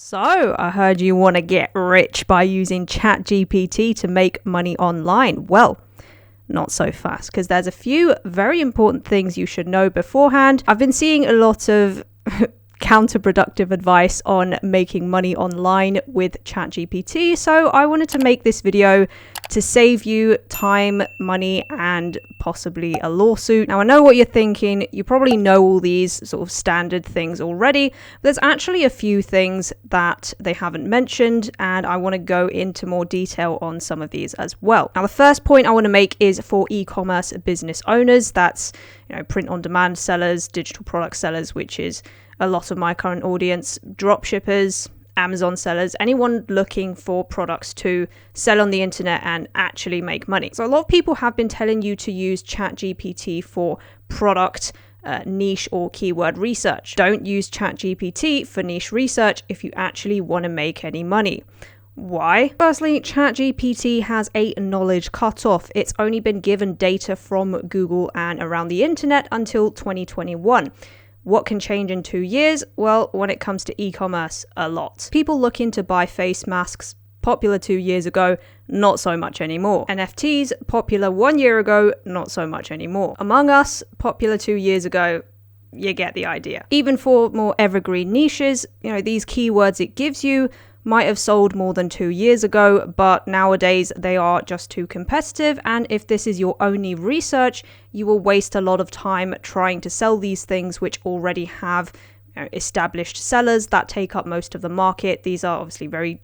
So, I heard you want to get rich by using ChatGPT to make money online. Well, not so fast, because there's a few very important things you should know beforehand. I've been seeing a lot of counterproductive advice on making money online with ChatGPT, so I wanted to make this video to save you time, money, and possibly a lawsuit. Now, I know what you're thinking. You probably know all these sort of standard things already. There's actually a few things that they haven't mentioned, and I want to go into more detail on some of these as well. Now, the first point I want to make is for e-commerce business owners. That's, print-on-demand sellers, digital product sellers, which is a lot of my current audience, drop shippers, Amazon sellers, anyone looking for products to sell on the internet and actually make money. So a lot of people have been telling you to use ChatGPT for product niche or keyword research. Don't use ChatGPT for niche research if you actually want to make any money. Why? Firstly, ChatGPT has a knowledge cutoff. It's only been given data from Google and around the internet until 2021. What can change in 2 years? Well, when it comes to e-commerce, a lot. People looking to buy face masks, popular 2 years ago, not so much anymore. NFTs, popular 1 year ago, not so much anymore. Among Us, popular 2 years ago, you get the idea. Even for more evergreen niches, these keywords it gives you might have sold more than 2 years ago, but nowadays they are just too competitive. And if this is your only research, you will waste a lot of time trying to sell these things which already have established sellers that take up most of the market. These are obviously very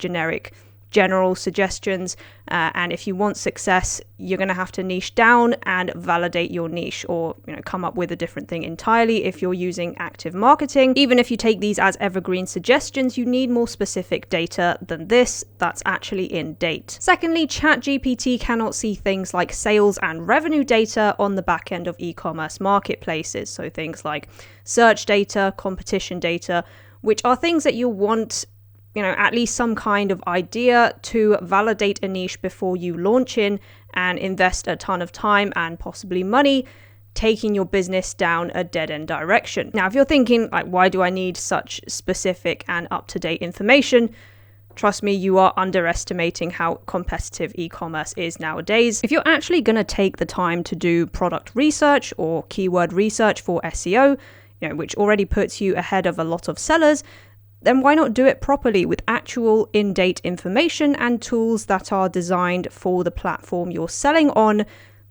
general suggestions, and if you want success, you're going to have to niche down and validate your niche, or come up with a different thing entirely. If you're using active marketing, even if you take these as evergreen suggestions, you need more specific data than this that's actually in date. Secondly, ChatGPT cannot see things like sales and revenue data on the back end of e-commerce marketplaces, so things like search data, competition data, which are things that you want at least some kind of idea to validate a niche before you launch in and invest a ton of time and possibly money taking your business down a dead-end direction. Now, if you're thinking, why do I need such specific and up-to-date information? Trust me, you are underestimating how competitive e-commerce is nowadays. If you're actually going to take the time to do product research or keyword research for SEO, which already puts you ahead of a lot of sellers, then why not do it properly with actual in-date information and tools that are designed for the platform you're selling on,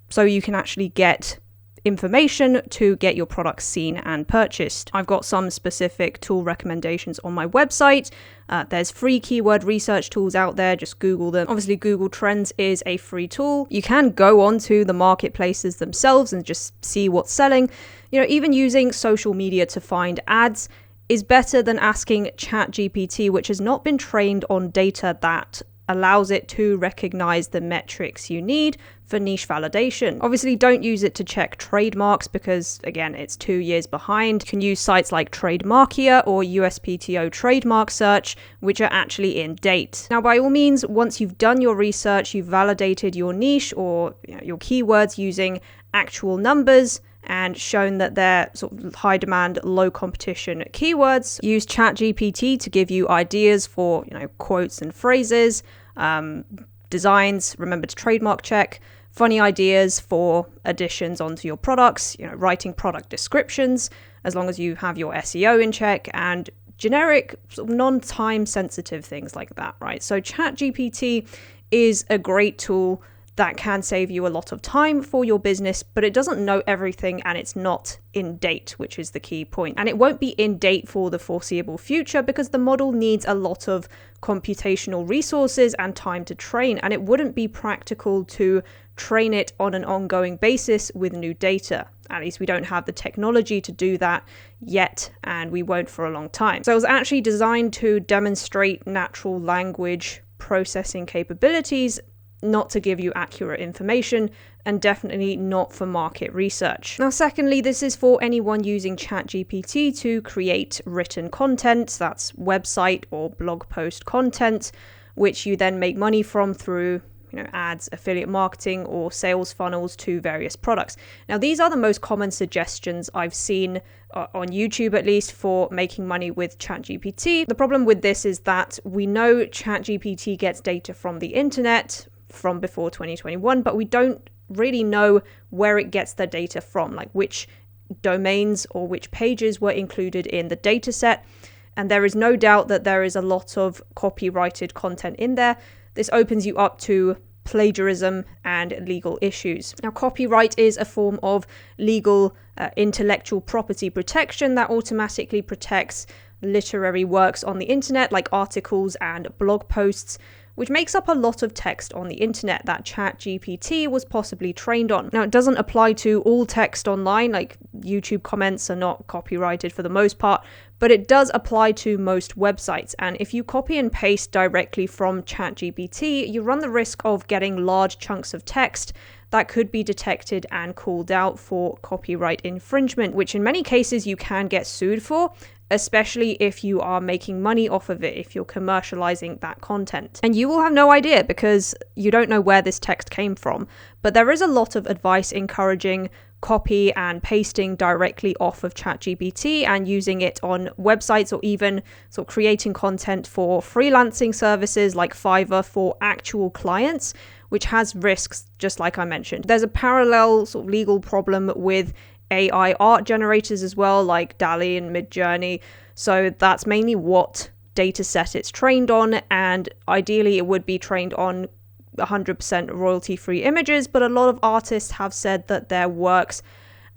so you can actually get information to get your products seen and purchased. I've got some specific tool recommendations on my website. There's free keyword research tools out there, just Google them. Obviously, Google Trends is a free tool. You can go onto the marketplaces themselves and just see what's selling. Even using social media to find ads is better than asking ChatGPT, which has not been trained on data that allows it to recognize the metrics you need for niche validation. Obviously, don't use it to check trademarks because, again, it's 2 years behind. You can use sites like Trademarkia or USPTO trademark search, which are actually in date. Now, by all means, once you've done your research, you've validated your niche or your keywords using actual numbers, and shown that they're sort of high demand, low competition keywords. Use ChatGPT to give you ideas for, quotes and phrases, designs, remember to trademark check, funny ideas for additions onto your products, writing product descriptions, as long as you have your SEO in check, and generic sort of non-time sensitive things like that, right? So ChatGPT is a great tool that can save you a lot of time for your business, but it doesn't know everything and it's not in date, which is the key point. And it won't be in date for the foreseeable future because the model needs a lot of computational resources and time to train, and it wouldn't be practical to train it on an ongoing basis with new data. At least we don't have the technology to do that yet, and we won't for a long time. So it was actually designed to demonstrate natural language processing capabilities, not to give you accurate information, and definitely not for market research. Now, secondly, this is for anyone using ChatGPT to create written content, that's website or blog post content, which you then make money from through ads, affiliate marketing, or sales funnels to various products. Now, these are the most common suggestions I've seen on YouTube, at least, for making money with ChatGPT. The problem with this is that we know ChatGPT gets data from the internet from before 2021, but we don't really know where it gets the data from, like which domains or which pages were included in the data set. And there is no doubt that there is a lot of copyrighted content in there. This opens you up to plagiarism and legal issues. Now, copyright is a form of legal intellectual property protection that automatically protects literary works on the internet, like articles and blog posts, which makes up a lot of text on the internet that ChatGPT was possibly trained on. Now, it doesn't apply to all text online, like YouTube comments are not copyrighted for the most part, but it does apply to most websites. And if you copy and paste directly from ChatGPT, you run the risk of getting large chunks of text that could be detected and called out for copyright infringement, which in many cases you can get sued for, especially if you are making money off of it, if you're commercializing that content. And you will have no idea because you don't know where this text came from. But there is a lot of advice encouraging copy and pasting directly off of ChatGPT and using it on websites, or even sort of creating content for freelancing services like Fiverr for actual clients, which has risks, just like I mentioned. There's a parallel sort of legal problem with AI art generators as well, like DALL-E and Midjourney. So that's mainly what data set it's trained on, and ideally it would be trained on 100% royalty-free images, but a lot of artists have said that their works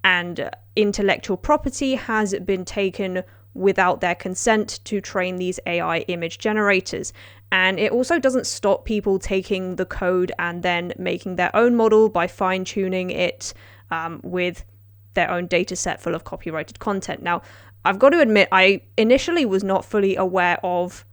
and intellectual property has been taken without their consent to train these AI image generators. And it also doesn't stop people taking the code and then making their own model by fine-tuning it with their own data set full of copyrighted content. Now, I've got to admit, I initially was not fully aware of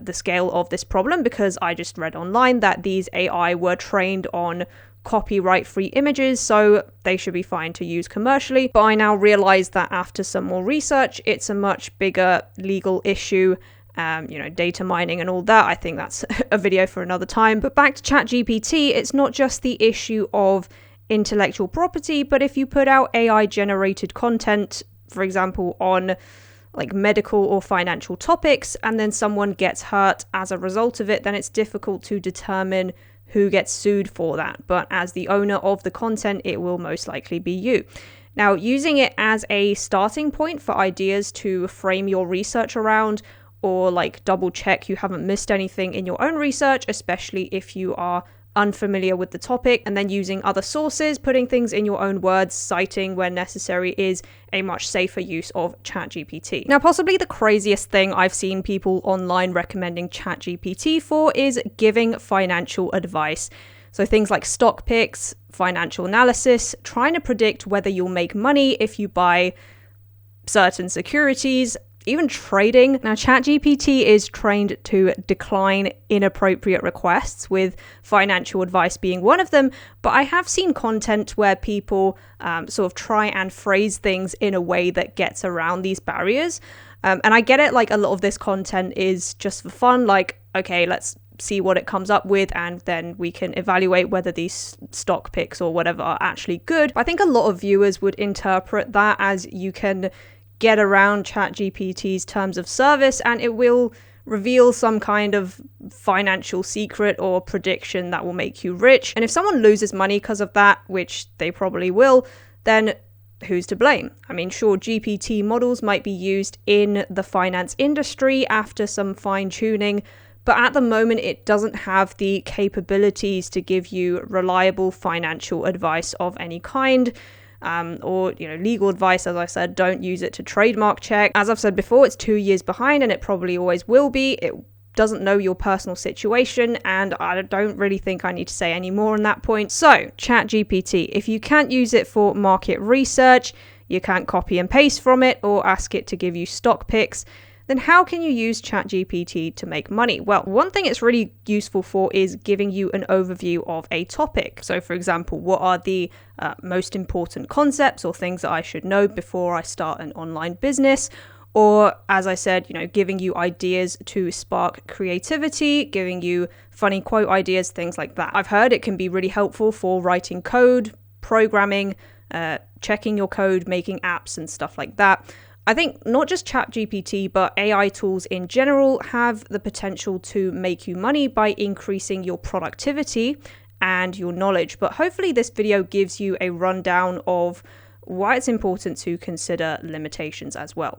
the scale of this problem because I just read online that these AI were trained on copyright-free images, so they should be fine to use commercially. But I now realize that after some more research, it's a much bigger legal issue. Data mining and all that. I think that's a video for another time. But back to ChatGPT, it's not just the issue of intellectual property, but if you put out AI generated content, for example, on like medical or financial topics, and then someone gets hurt as a result of it, then it's difficult to determine who gets sued for that. But as the owner of the content, it will most likely be you. Now, using it as a starting point for ideas to frame your research around, or like double check you haven't missed anything in your own research, especially if you are unfamiliar with the topic, and then using other sources, putting things in your own words, citing when necessary, is a much safer use of ChatGPT. Now, possibly the craziest thing I've seen people online recommending ChatGPT for is giving financial advice. So things like stock picks, financial analysis, trying to predict whether you'll make money if you buy certain securities, even trading. Now, ChatGPT is trained to decline inappropriate requests, with financial advice being one of them, but I have seen content where people sort of try and phrase things in a way that gets around these barriers. And I get it, like a lot of this content is just for fun, like, okay, let's see what it comes up with, and then we can evaluate whether these stock picks or whatever are actually good. But I think a lot of viewers would interpret that as you can get around ChatGPT's terms of service and it will reveal some kind of financial secret or prediction that will make you rich. And if someone loses money because of that, which they probably will, then who's to blame? I mean, sure, GPT models might be used in the finance industry after some fine-tuning, but at the moment it doesn't have the capabilities to give you reliable financial advice of any kind. Or legal advice. As I said, don't use it to trademark check. As I've said before, it's 2 years behind and it probably always will be. It doesn't know your personal situation, and I don't really think I need to say any more on that point. So, ChatGPT, if you can't use it for market research, you can't copy and paste from it or ask it to give you stock picks, then how can you use ChatGPT to make money? Well, one thing it's really useful for is giving you an overview of a topic. So, for example, what are the most important concepts or things that I should know before I start an online business? or as I said, giving you ideas to spark creativity, giving you funny quote ideas, things like that. I've heard it can be really helpful for writing code, programming, checking your code, making apps and stuff like that. I think not just ChatGPT, but AI tools in general have the potential to make you money by increasing your productivity and your knowledge. But hopefully this video gives you a rundown of why it's important to consider limitations as well.